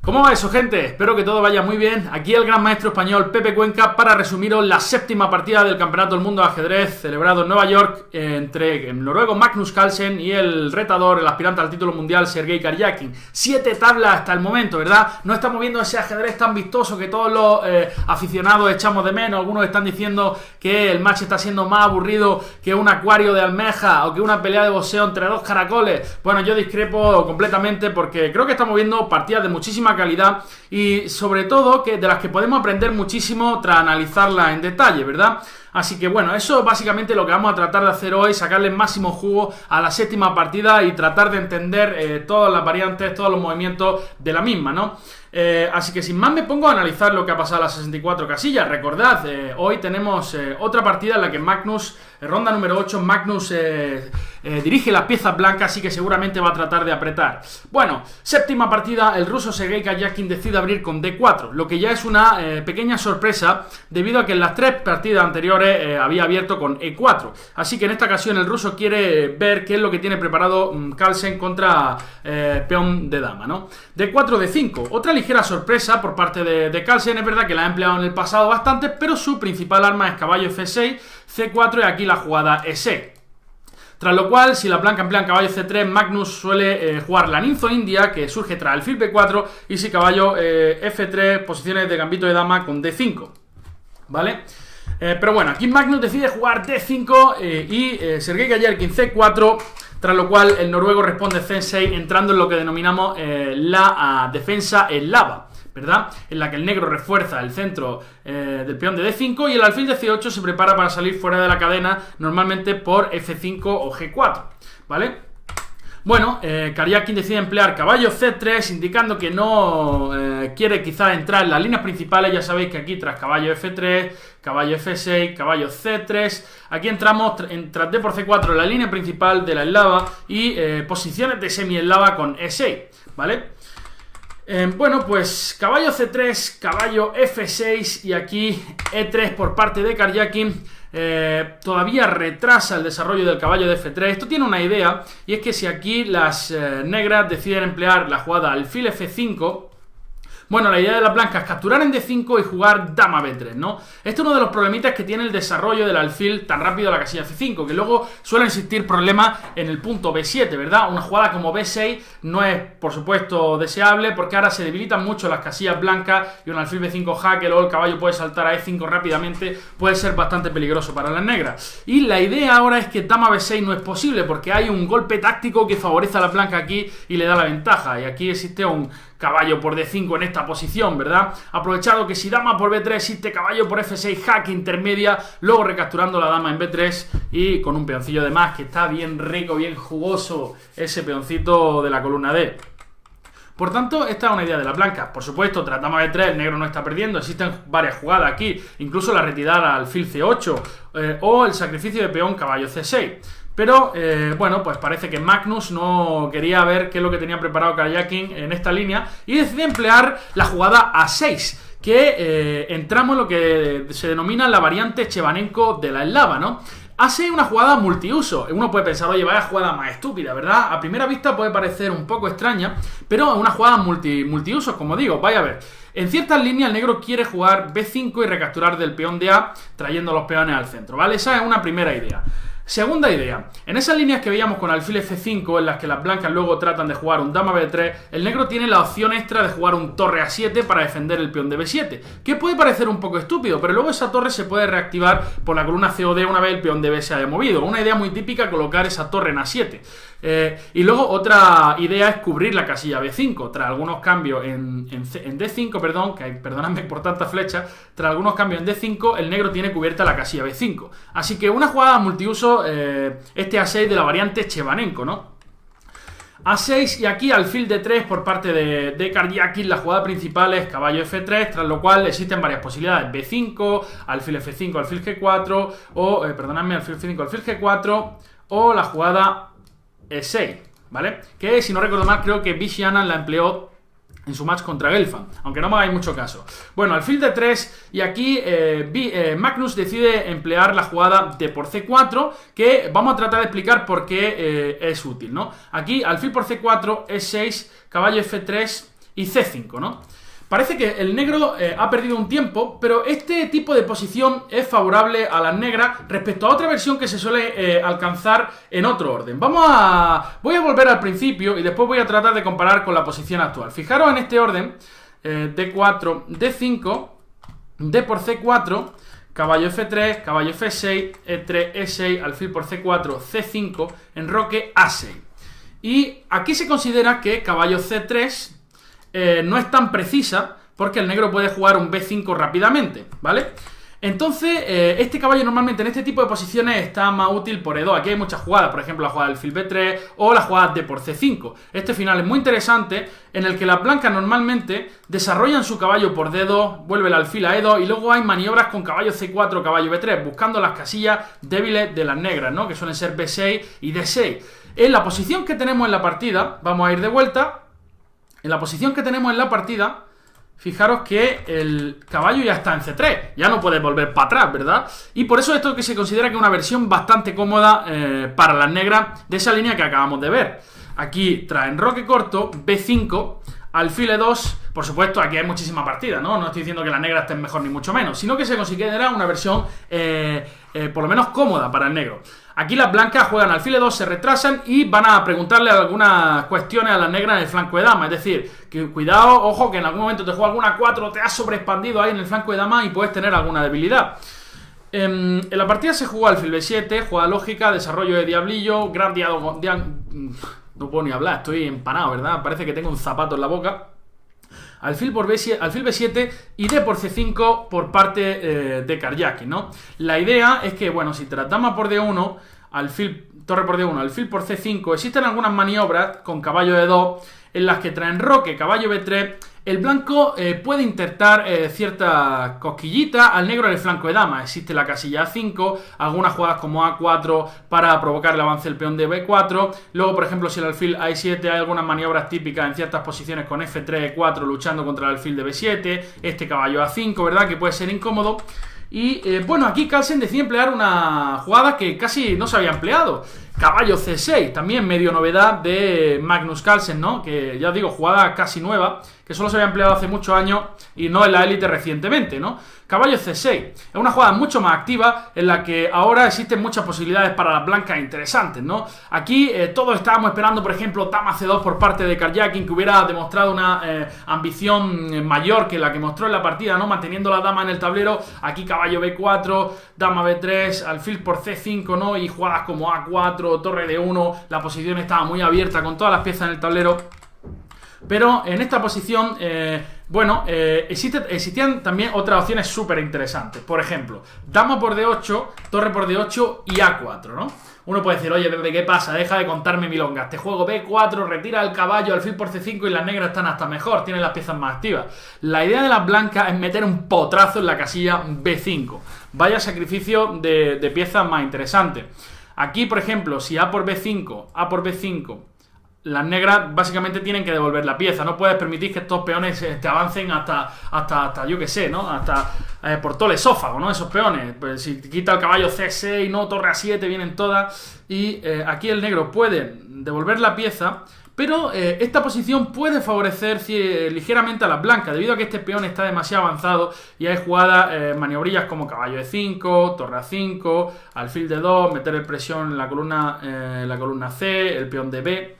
¿Cómo va eso, gente? Espero que todo vaya muy bien. Aquí el gran maestro español Pepe Cuenca para resumiros la séptima partida del Campeonato del Mundo de Ajedrez celebrado en Nueva York entre el noruego Magnus Carlsen y el retador, el aspirante al título mundial Sergei Karjakin. 7 tablas hasta el momento, ¿verdad? No estamos viendo ese ajedrez tan vistoso que todos los aficionados echamos de menos. Algunos están diciendo que el match está siendo más aburrido que un acuario de almeja o que una pelea de boxeo entre dos caracoles. Bueno, yo discrepo completamente porque creo que estamos viendo partidas de muchísima calidad y sobre todo que de las que podemos aprender muchísimo tras analizarlas en detalle, ¿verdad? Así que bueno, eso es básicamente lo que vamos a tratar de hacer hoy, sacarle el máximo jugo a la séptima partida y tratar de entender todas las variantes, todos los movimientos de la misma, ¿no? Así que sin más me pongo a analizar lo que ha pasado a las 64 casillas. Recordad, hoy tenemos otra partida en la que Magnus, ronda número 8, Magnus dirige las piezas blancas, así que seguramente va a tratar de apretar. Bueno, séptima partida, el ruso Sergei Karjakin decide abrir con D4, lo que ya es una pequeña sorpresa debido a que en las 3 partidas anteriores había abierto con E4. Así que en esta ocasión el ruso quiere ver qué es lo que tiene preparado Carlsen contra peón de dama, ¿no? D4, D5, otra ligera sorpresa por parte de Carlsen. Es verdad que la ha empleado en el pasado bastante, pero su principal arma es caballo F6, C4 y aquí la jugada E6. Tras lo cual, si la blanca emplean caballo C3, Magnus suele jugar la ninzo india, que surge tras el fil B4, y si caballo F3, posiciones de gambito de dama con D5, ¿vale? Pero bueno, aquí Magnus decide jugar D5 y Sergei Karjakin C4, tras lo cual el noruego responde C6, entrando en lo que denominamos la defensa en lava, ¿verdad? En la que el negro refuerza el centro del peón de D5 y el alfil de C8 se prepara para salir fuera de la cadena, normalmente por F5 o G4, ¿vale? Bueno, Karjakin decide emplear caballo C3, indicando que no quiere quizás entrar en las líneas principales. Ya sabéis que aquí tras caballo F3, caballo F6, caballo C3, aquí entramos tras D por C4 en la línea principal de la eslava y posiciones de semi-eslava con E6, ¿vale? Bueno, pues caballo C3, caballo F6 y aquí E3 por parte de Karjakin. Todavía retrasa el desarrollo del caballo de F3. Esto tiene una idea, y es que si aquí las negras deciden emplear la jugada alfil F5, bueno, la idea de las blancas es capturar en D5 y jugar dama B3, ¿no? Este es uno de los problemitas que tiene el desarrollo del alfil tan rápido a la casilla F5, que luego suelen existir problemas en el punto B7, ¿verdad? Una jugada como B6 no es, por supuesto, deseable, porque ahora se debilitan mucho las casillas blancas y un alfil B5 jaque, luego el caballo puede saltar a E5 rápidamente, puede ser bastante peligroso para las negras. Y la idea ahora es que dama B6 no es posible, porque hay un golpe táctico que favorece a la blanca aquí y le da la ventaja, y aquí existe un caballo por D5 en esta posición, ¿verdad? Aprovechado que si dama por B3 existe caballo por F6, jaque intermedia, luego recapturando la dama en B3 y con un peoncillo de más que está bien rico, bien jugoso ese peoncito de la columna D. Por tanto, esta es una idea de la blanca. Por supuesto, tras dama B3 el negro no está perdiendo, existen varias jugadas aquí, incluso la retirada al alfil C8 o el sacrificio de peón caballo C6. Pero, bueno, pues parece que Magnus no quería ver qué es lo que tenía preparado Karjakin en esta línea y decide emplear la jugada A6, que entramos en lo que se denomina la variante Chevanenko de la eslava, ¿no? A6 es una jugada multiuso. Uno puede pensar, oye, vaya jugada más estúpida, ¿verdad? A primera vista puede parecer un poco extraña, pero es una jugada multiusos, como digo. Vaya a ver. En ciertas líneas el negro quiere jugar B5 y recapturar del peón de A, trayendo los peones al centro, ¿vale? Esa es una primera idea. Segunda idea, en esas líneas que veíamos con alfil F5, en las que las blancas luego tratan de jugar un dama B3, el negro tiene la opción extra de jugar un torre A7 para defender el peón de B7, que puede parecer un poco estúpido, pero luego esa torre se puede reactivar por la columna COD una vez el peón de B se haya movido. Una idea muy típica, colocar esa torre en A7. Y luego otra idea es cubrir la casilla B5, tras algunos cambios en D5, perdóname por tantas flechas, tras algunos cambios en D5 el negro tiene cubierta la casilla B5. Así que una jugada multiuso, este A6 de la variante Chevanenko, ¿no? A6 y aquí alfil D3 por parte de Karjakin. La jugada principal es caballo F3, tras lo cual existen varias posibilidades: B5, alfil F5, alfil G4 o, alfil F5, alfil G4 o la jugada E6, ¿vale? Que si no recuerdo mal creo que Vishianan la empleó en su match contra Gelfand, aunque no me hagáis mucho caso. Bueno, alfil de 3 y aquí Magnus decide emplear la jugada D por C4, que vamos a tratar de explicar por qué es útil, ¿no? Aquí alfil por C4, E6, caballo F3 y C5, ¿no? Parece que el negro ha perdido un tiempo, pero este tipo de posición es favorable a las negras respecto a otra versión que se suele alcanzar en otro orden. Voy a volver al principio y después voy a tratar de comparar con la posición actual. Fijaros en este orden, D4, D5, D por C4, caballo F3, caballo F6, E3, E6, alfil por C4, C5, enroque A6. Y aquí se considera que caballo C3 no es tan precisa porque el negro puede jugar un B5 rápidamente, ¿vale? Entonces, este caballo normalmente en este tipo de posiciones está más útil por E2. Aquí hay muchas jugadas, por ejemplo, la jugada del alfil B3 o la jugada D por C5. Este final es muy interesante en el que las blancas normalmente desarrollan su caballo por D2, vuelve el alfil a E2 y luego hay maniobras con caballo C4, caballo B3, buscando las casillas débiles de las negras, ¿no? Que suelen ser B6 y D6. En la posición que tenemos en la partida, vamos a ir de vuelta. En la posición que tenemos en la partida, fijaros que el caballo ya está en C3, ya no puede volver para atrás, ¿verdad? Y por eso esto que se considera que es una versión bastante cómoda para las negras de esa línea que acabamos de ver. Aquí tras enroque corto, B5, alfil E2, por supuesto aquí hay muchísima partida, ¿no? No estoy diciendo que las negras estén mejor ni mucho menos, sino que se considera una versión por lo menos cómoda para el negro. Aquí las blancas juegan alfil E2, se retrasan y van a preguntarle algunas cuestiones a las negras en el flanco de dama. Es decir, que cuidado, ojo, que en algún momento te juega alguna 4, te has sobreexpandido ahí en el flanco de dama y puedes tener alguna debilidad. En la partida se jugó alfil B7, jugada lógica, desarrollo de diablillo, gran no puedo ni hablar, estoy empanado, ¿verdad? Parece que tengo un zapato en la boca. Alfil B7 y D por C5 por parte de Karjakin, ¿no? La idea es que, bueno, si tras dama por D1, torre por D1, alfil por C5, existen algunas maniobras con caballo D2 en las que tras enroque caballo B3, el blanco puede intentar cierta cosquillita al negro en el flanco de dama. Existe la casilla A5, algunas jugadas como A4 para provocar el avance del peón de B4. Luego, por ejemplo, si el alfil A7, hay algunas maniobras típicas en ciertas posiciones con F3, E4 luchando contra el alfil de B7. Este caballo A5, ¿verdad? Que puede ser incómodo. Y bueno, aquí Carlsen decide emplear una jugada que casi no se había empleado. Caballo C6, también medio novedad de Magnus Carlsen, ¿no? Que ya os digo, jugada casi nueva, que solo se había empleado hace muchos años y no en la élite recientemente, ¿no? Caballo C6, es una jugada mucho más activa en la que ahora existen muchas posibilidades para las blancas interesantes, ¿no? Aquí todos estábamos esperando, por ejemplo, dama C2 por parte de Karjakin, que hubiera demostrado una ambición mayor que la que mostró en la partida, ¿no? Manteniendo la dama en el tablero. Aquí caballo B4, dama B3, alfil por C5, ¿no? Y jugadas como A4, torre D1, la posición estaba muy abierta con todas las piezas en el tablero. Pero en esta posición, existían también otras opciones súper interesantes. Por ejemplo, dama por D8, torre por D8 y A4, ¿no? Uno puede decir, oye, Pepe, ¿qué pasa? Deja de contarme milongas. Te juego B4, retira el caballo, alfil por C5 y las negras están hasta mejor, tienen las piezas más activas. La idea de las blancas es meter un potrazo en la casilla B5. Vaya sacrificio de piezas más interesantes. Aquí, por ejemplo, si A por B5, A por B5... las negras básicamente tienen que devolver la pieza. No puedes permitir que estos peones te avancen hasta yo que sé, ¿no? Hasta por todo el esófago, ¿no? Esos peones. Pues si te quita el caballo C6, no, torre A7, vienen todas. Y aquí el negro puede devolver la pieza, pero esta posición puede favorecer ligeramente a las blancas, debido a que este peón está demasiado avanzado y hay jugadas maniobrillas como caballo E5, torre A5, alfil D2, meter presión en la columna C, el peón de B,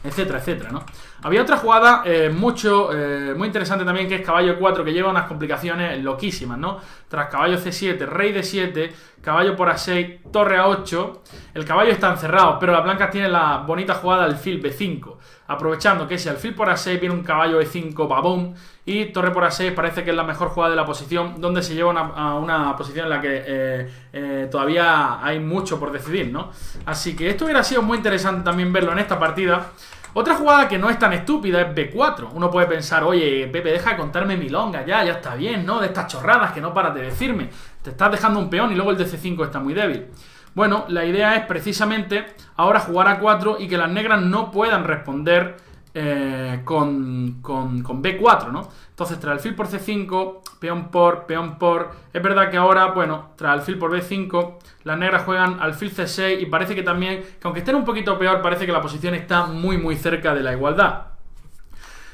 etcétera, etcétera, ¿no? Había otra jugada muy interesante también, que es caballo 4, que lleva unas complicaciones loquísimas, ¿no? Tras caballo C7, rey D7, caballo por A6, torre A8, el caballo está encerrado, pero las blancas tienen la bonita jugada alfil B5, aprovechando que si alfil por A6 viene un caballo E5, babón, y torre por A6 parece que es la mejor jugada de la posición, donde se lleva a una posición en la que todavía hay mucho por decidir, ¿no? Así que esto hubiera sido muy interesante también verlo en esta partida. Otra jugada que no es tan estúpida es B4. Uno puede pensar, oye, Pepe, deja de contarme milonga, ya está bien, ¿no? De estas chorradas que no paras de decirme. Te estás dejando un peón y luego el de C5 está muy débil. Bueno, la idea es precisamente ahora jugar a 4 y que las negras no puedan responder con B4, ¿no? Entonces, tras alfil por C5, peón por... Es verdad que ahora, bueno, tras alfil por B5, las negras juegan alfil C6 y parece que también, que aunque estén un poquito peor, parece que la posición está muy cerca de la igualdad.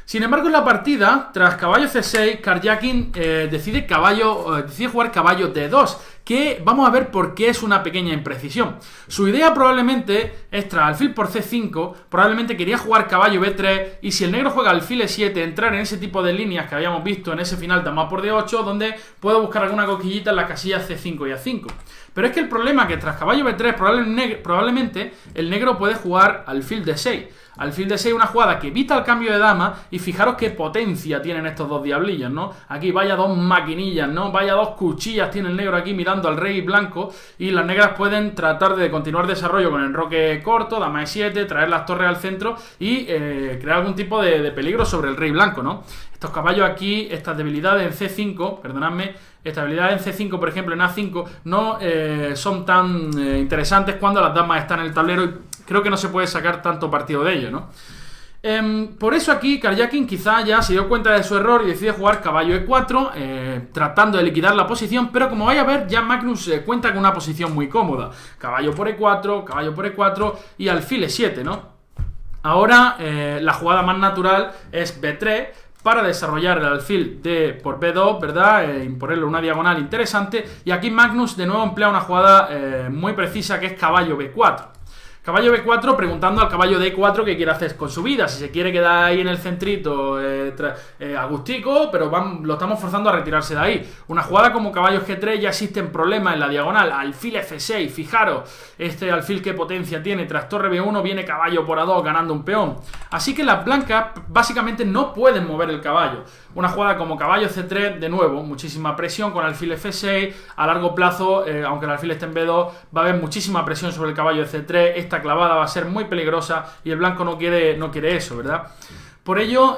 Sin embargo, en la partida, tras caballo C6, Karjakin decide jugar caballo D2, que vamos a ver por qué es una pequeña imprecisión. Su idea probablemente es, tras alfil por C5, probablemente quería jugar caballo B3, y si el negro juega alfil E7, entrar en ese tipo de líneas que habíamos visto en ese final dama por D8, donde puedo buscar alguna coquillita en las casillas C5 y A5. Pero es que el problema es que tras caballo B3 probablemente el negro puede jugar alfil D6. Alfil D6 es una jugada que evita el cambio de dama, y fijaros qué potencia tienen estos dos diablillos, ¿no? Aquí vaya dos maquinillas, ¿no? Vaya dos cuchillas tiene el negro aquí mirando al rey blanco, y las negras pueden tratar de continuar desarrollo con enroque corto, dama E7, traer las torres al centro y crear algún tipo de peligro sobre el rey blanco, ¿no? Estos caballos aquí, estas debilidades en C5, perdonadme, estas debilidades en C5, por ejemplo, en A5, no son tan interesantes cuando las damas están en el tablero, y creo que no se puede sacar tanto partido de ello, ¿no? Por eso aquí Karjakin quizá ya se dio cuenta de su error y decide jugar caballo E4, tratando de liquidar la posición, pero como vais a ver, ya Magnus cuenta con una posición muy cómoda. Caballo por E4 y alfil E7, ¿no? Ahora la jugada más natural es B3, para desarrollar el alfil por B2, ¿verdad? Imponerle una diagonal interesante. Y aquí Magnus de nuevo emplea una jugada muy precisa, que es caballo B4. Caballo B4 preguntando al caballo D4 qué quiere hacer con su vida, si se quiere quedar ahí en el centrito agustico, pero lo estamos forzando a retirarse de ahí. Una jugada como caballo G3 ya existen problemas en la diagonal, alfil F6, fijaros, este alfil qué potencia tiene, tras torre B1 viene caballo por A2 ganando un peón. Así que las blancas básicamente no pueden mover el caballo. Una jugada como caballo C3, de nuevo, muchísima presión con alfil F6, a largo plazo, aunque el alfil esté en B2, va a haber muchísima presión sobre el caballo de C3, esta clavada va a ser muy peligrosa y el blanco no quiere eso, ¿verdad? Por ello,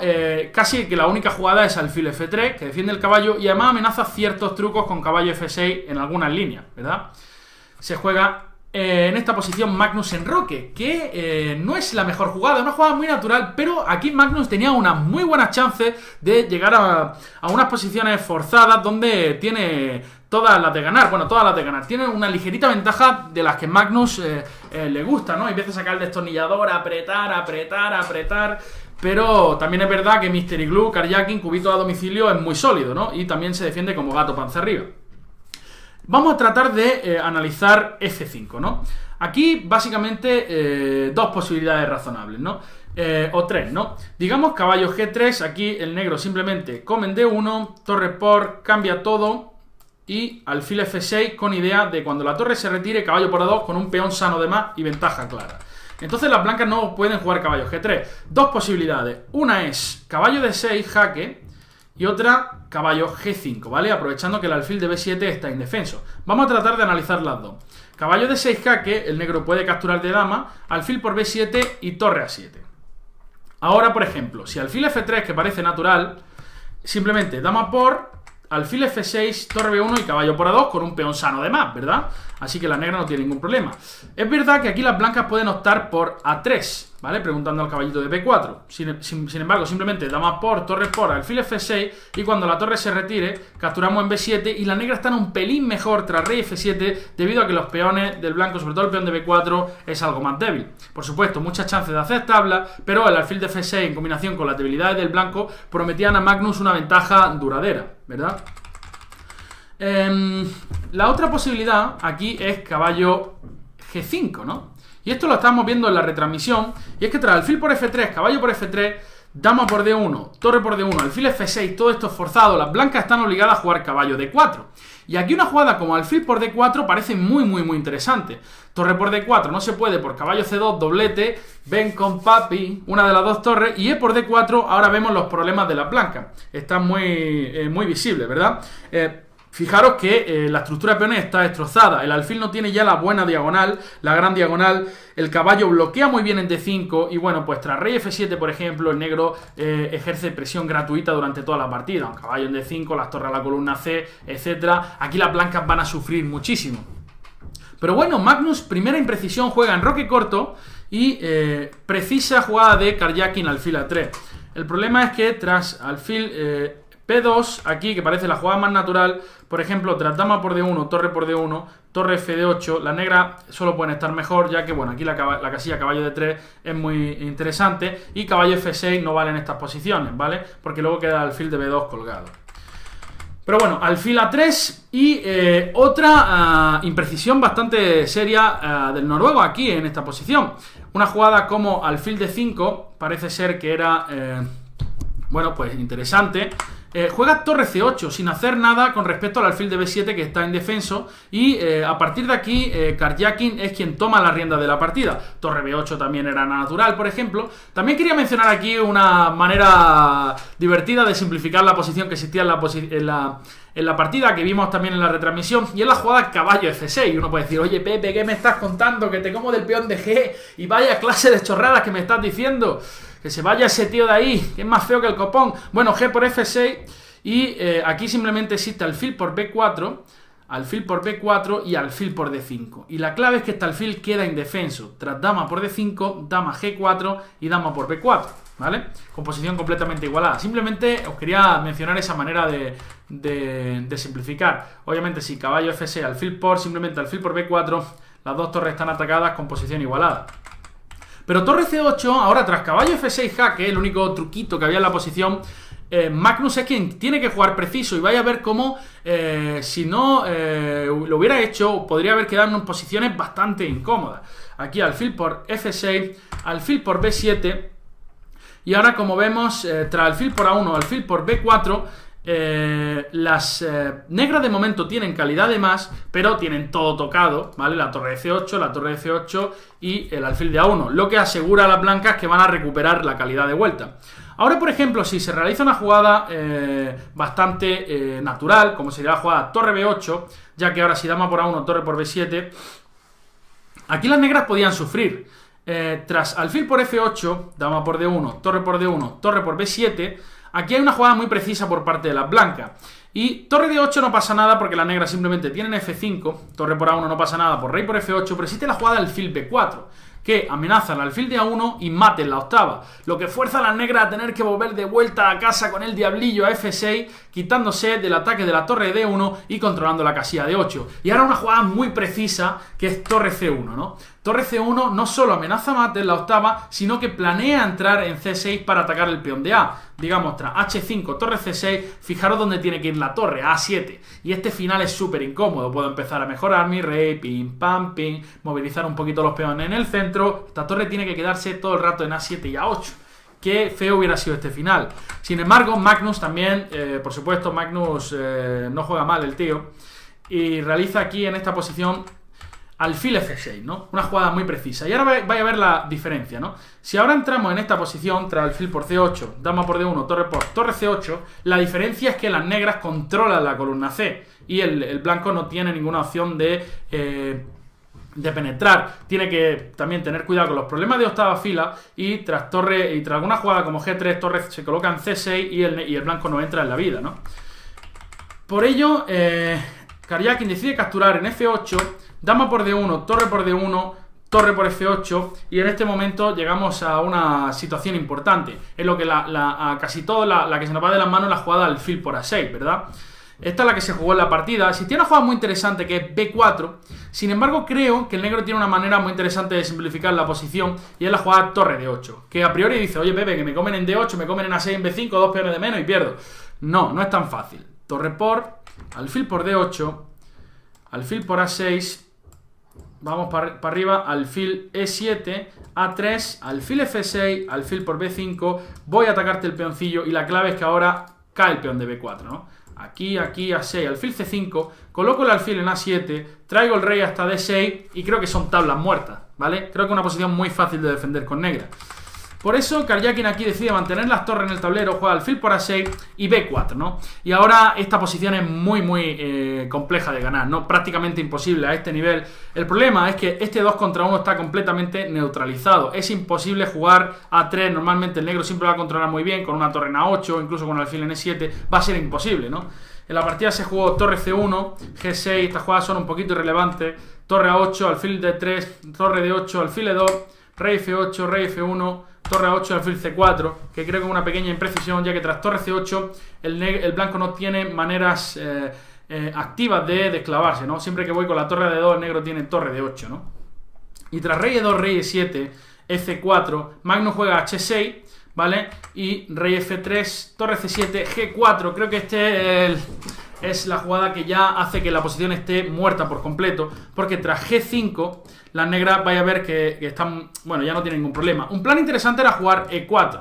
casi que la única jugada es alfil F3, que defiende el caballo y además amenaza ciertos trucos con caballo F6 en algunas líneas, ¿verdad? Se juega en esta posición Magnus enroque, que no es la mejor jugada, es una jugada muy natural, pero aquí Magnus tenía unas muy buenas chances de llegar a unas posiciones forzadas donde tiene todas las de ganar, tiene una ligerita ventaja de las que Magnus le gusta, ¿no? Hay veces sacar el destornillador, apretar, pero también es verdad que Mystery Glue, Karjakin, cubito a domicilio es muy sólido, ¿no? Y también se defiende como gato panza arriba. Vamos a tratar de analizar F5, ¿no? Aquí, básicamente, dos posibilidades razonables, ¿no? O tres, ¿no? Digamos caballo G3, aquí el negro simplemente come en D1, torre por, cambia todo, y alfil F6 con idea de cuando la torre se retire, caballo por A2 con un peón sano de más y ventaja clara. Entonces las blancas no pueden jugar caballo G3. Dos posibilidades. Una es caballo D6, jaque, y otra caballo G5, ¿vale? Aprovechando que el alfil de B7 está indefenso. Vamos a tratar de analizar las dos. Caballo D6 jaque, el negro puede capturar de dama, alfil por B7 y torre A7. Ahora, por ejemplo, si alfil F3, que parece natural, simplemente dama por, alfil F6, torre B1 y caballo por A2 con un peón sano de más, ¿verdad? Así que la negra no tiene ningún problema. Es verdad que aquí las blancas pueden optar por A3, ¿vale? Preguntando al caballito de B4. Sin embargo, simplemente dama por, torre por, alfil F6, y cuando la torre se retire, capturamos en B7 y la negra están un pelín mejor tras rey F7 debido a que los peones del blanco, sobre todo el peón de B4, es algo más débil. Por supuesto, muchas chances de hacer tabla, pero el alfil de F6 en combinación con las debilidades del blanco prometían a Magnus una ventaja duradera, ¿verdad? La otra posibilidad aquí es caballo G5, ¿no? Y esto lo estamos viendo en la retransmisión, y es que tras alfil por F3, caballo por F3, dama por D1, torre por D1, alfil F6, todo esto es forzado, las blancas están obligadas a jugar caballo D4. Y aquí una jugada como alfil por D4 parece muy interesante. Torre por D4 no se puede por caballo C2, doblete, ven con papi, una de las dos torres, y E por D4, ahora vemos los problemas de las blancas. Está muy visible, ¿verdad? Fijaros que la estructura de peones está destrozada, el alfil no tiene ya la buena diagonal, la gran diagonal, el caballo bloquea muy bien en D5 y bueno, pues tras rey F7, por ejemplo, el negro ejerce presión gratuita durante toda la partida, un caballo en D5, las torres a la columna C, etcétera. Aquí las blancas van a sufrir muchísimo. Pero bueno, Magnus, primera imprecisión, juega en roque corto y precisa jugada de Karjakin alfil A3. El problema es que tras alfil B2, aquí, que parece la jugada más natural, por ejemplo, tras dama por D1, torre por D1, torre F8, las negras solo pueden estar mejor, ya que, bueno, aquí la casilla caballo D3 es muy interesante, y caballo F6 no vale en estas posiciones, ¿vale? Porque luego queda el alfil de B2 colgado. Pero bueno, alfil A3 y otra imprecisión bastante seria del noruego aquí en esta posición. Una jugada como alfil D5, parece ser que era, bueno, pues interesante. Juega torre C8 sin hacer nada con respecto al alfil de B7 que está indefenso, y a partir de aquí Karjakin es quien toma la rienda de la partida. Torre B8 también era natural, por ejemplo. También quería mencionar aquí una manera divertida de simplificar la posición que existía en la partida, que vimos también en la retransmisión, y es la jugada caballo F6. Y uno puede decir, oye Pepe, ¿qué me estás contando? Que te como del peón de G, y vaya clase de chorradas que me estás diciendo. Que se vaya ese tío de ahí, que es más feo que el copón. Bueno, G por F6, y aquí simplemente existe alfil por B4, alfil por B4 y alfil por D5. Y la clave es que este alfil queda indefenso. Tras dama por D5, dama G4 y dama por B4, ¿vale? Composición completamente igualada. Simplemente os quería mencionar esa manera de simplificar. Obviamente, si caballo F6, alfil por, simplemente alfil por B4, las dos torres están atacadas con posición igualada. Pero torre C8, ahora tras caballo F6 jaque, el único truquito que había en la posición, Magnus es quien tiene que jugar preciso, y vaya a ver cómo, si no lo hubiera hecho, podría haber quedado en posiciones bastante incómodas. Aquí alfil por F6, alfil por B7, y ahora, como vemos, tras alfil por A1, alfil por B4, las negras de momento tienen calidad de más, pero tienen todo tocado, ¿vale? La torre de C8, la torre de C8 y el alfil de A1, lo que asegura a las blancas que van a recuperar la calidad de vuelta. Ahora, por ejemplo, si se realiza una jugada bastante natural, como sería la jugada torre B8, ya que ahora si dama por A1, torre por B7, aquí las negras podían sufrir. Tras alfil por F8, dama por D1, torre por D1, torre por B7, aquí hay una jugada muy precisa por parte de las blancas. Y torre de 8 no pasa nada porque las negras simplemente tienen F5, torre por A1 no pasa nada por rey por F8, pero existe la jugada alfil B4, que amenaza al alfil de A1 y mate en la octava, lo que fuerza a las negras a tener que volver de vuelta a casa con el diablillo a F6, quitándose del ataque de la torre de D1 y controlando la casilla de 8. Y ahora una jugada muy precisa que es torre C1, ¿no? Torre C1 no solo amenaza mate en la octava, sino que planea entrar en C6 para atacar el peón de A. Digamos, tras H5, torre C6, fijaros dónde tiene que ir la torre, A7. Y este final es súper incómodo. Puedo empezar a mejorar mi rey, pim, pam, pim, movilizar un poquito los peones en el centro. Esta torre tiene que quedarse todo el rato en A7 y A8. Qué feo hubiera sido este final. Sin embargo, Magnus también, por supuesto, Magnus no juega mal el tío. Y realiza aquí en esta posición alfil F6, ¿no? Una jugada muy precisa. Y ahora vais a ver la diferencia, ¿no? Si ahora entramos en esta posición, tras alfil por C8, dama por D1, torre por torre C8, la diferencia es que las negras controlan la columna C y el blanco no tiene ninguna opción de penetrar. Tiene que también tener cuidado con los problemas de octava fila, y tras torre y tras alguna jugada como G3, torre se coloca en C6 y el blanco no entra en la vida, ¿no? Por ello, Karjakin decide capturar en F8, dama por D1, torre por D1, torre por F8, y en este momento llegamos a una situación importante, en lo que casi todo la que se nos va de las manos la jugada alfil por A6, ¿verdad? Esta es la que se jugó en la partida. Existía una jugada muy interesante que es B4, sin embargo creo que el negro tiene una manera muy interesante de simplificar la posición, y es la jugada torre D8, que a priori dice, oye Pepe, que me comen en D8, me comen en A6 en B5, dos peones de menos y pierdo. No, no es tan fácil. Torre por, alfil por D8, alfil por A6, vamos para arriba, alfil E7, A3, alfil F6, alfil por B5, voy a atacarte el peoncillo, y la clave es que ahora cae el peón de B4, ¿no? Aquí, aquí, A6, alfil C5, coloco el alfil en A7, traigo el rey hasta D6 y creo que son tablas muertas, ¿vale? Creo que es una posición muy fácil de defender con negra. Por eso Karjakin aquí decide mantener las torres en el tablero, juega alfil por A6 y B4, ¿no? Y ahora esta posición es muy compleja de ganar, ¿no? Prácticamente imposible a este nivel. El problema es que este 2 contra 1 está completamente neutralizado. Es imposible jugar A3, normalmente el negro siempre va a controlar muy bien, con una torre en A8, incluso con alfil en E7, va a ser imposible, ¿no? En la partida se jugó torre C1, G6, estas jugadas son un poquito irrelevantes, torre A8, alfil D3, torre D8, alfil E2, rey F8, rey F1, torre A8 y alfil C4, que creo que es una pequeña imprecisión, ya que tras torre C8 el blanco no tiene maneras activas de desclavarse, ¿no? Siempre que voy con la torre de 2, el negro tiene torre de 8, ¿no? Y tras rey E2, rey E7, F4, Magnus juega H6, ¿vale? Y rey F3, torre C7, G4. Creo que es la jugada que ya hace que la posición esté muerta por completo, porque tras G5 las negras vais a ver que están, bueno, ya no tienen ningún problema. Un plan interesante era jugar E4.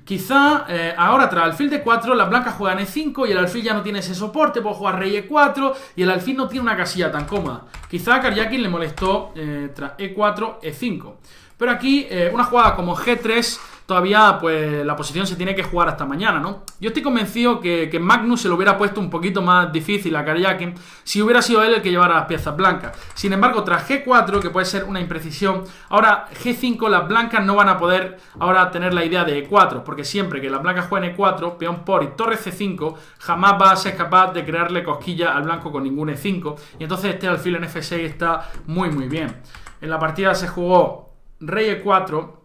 Quizá ahora tras alfil D4 las blancas juegan E5 y el alfil ya no tiene ese soporte, puedo jugar rey E4 y el alfil no tiene una casilla tan cómoda. Quizá a Karjakin le molestó tras E4, E5. Pero aquí una jugada como G3 todavía pues la posición se tiene que jugar hasta mañana, ¿no? Yo estoy convencido que Magnus se lo hubiera puesto un poquito más difícil a Karjakin si hubiera sido él el que llevara las piezas blancas. Sin embargo, tras G4, que puede ser una imprecisión, ahora G5 las blancas no van a poder ahora tener la idea de E4, porque siempre que las blancas jueguen E4, peón por y torre C5, jamás va a ser capaz de crearle cosquilla al blanco con ningún E5, y entonces este alfil en F6 está muy bien. En la partida se jugó rey E4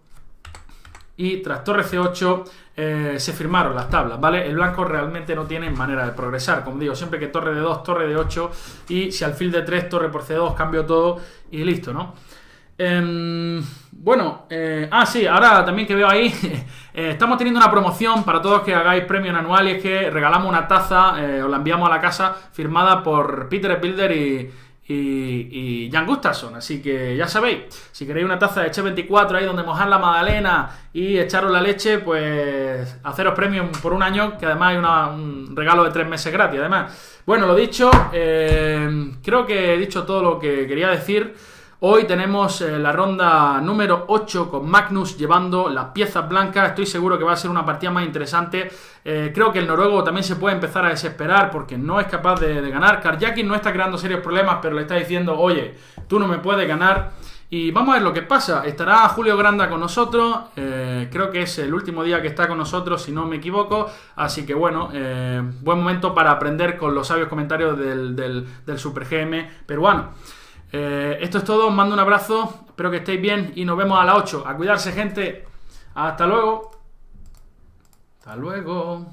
y tras torre C8 se firmaron las tablas, ¿vale? El blanco realmente no tiene manera de progresar, como digo, siempre que torre de 2, torre de 8 y si alfil de 3, torre por C2, cambio todo y listo, ¿no? Bueno, sí, ahora también que veo ahí estamos teniendo una promoción para todos que hagáis premios anuales, que regalamos una taza, os la enviamos a la casa firmada por Peter Builder y Jan Gustafsson, así que ya sabéis, si queréis una taza de Che24 ahí donde mojar la magdalena y echaros la leche, pues haceros premium por un año, que además hay un regalo de 3 meses gratis. Además, bueno, lo dicho, creo que he dicho todo lo que quería decir. Hoy tenemos la ronda número 8 con Magnus llevando las piezas blancas. Estoy seguro que va a ser una partida más interesante. Creo que el noruego también se puede empezar a desesperar porque no es capaz de ganar. Karjakin no está creando serios problemas, pero le está diciendo, oye, tú no me puedes ganar. Y vamos a ver lo que pasa. Estará Julio Granda con nosotros. Creo que es el último día que está con nosotros, si no me equivoco. Así que bueno, buen momento para aprender con los sabios comentarios del Super GM peruano. Esto es todo, os mando un abrazo, espero que estéis bien y nos vemos a las 8. A cuidarse, gente. Hasta luego. Hasta luego.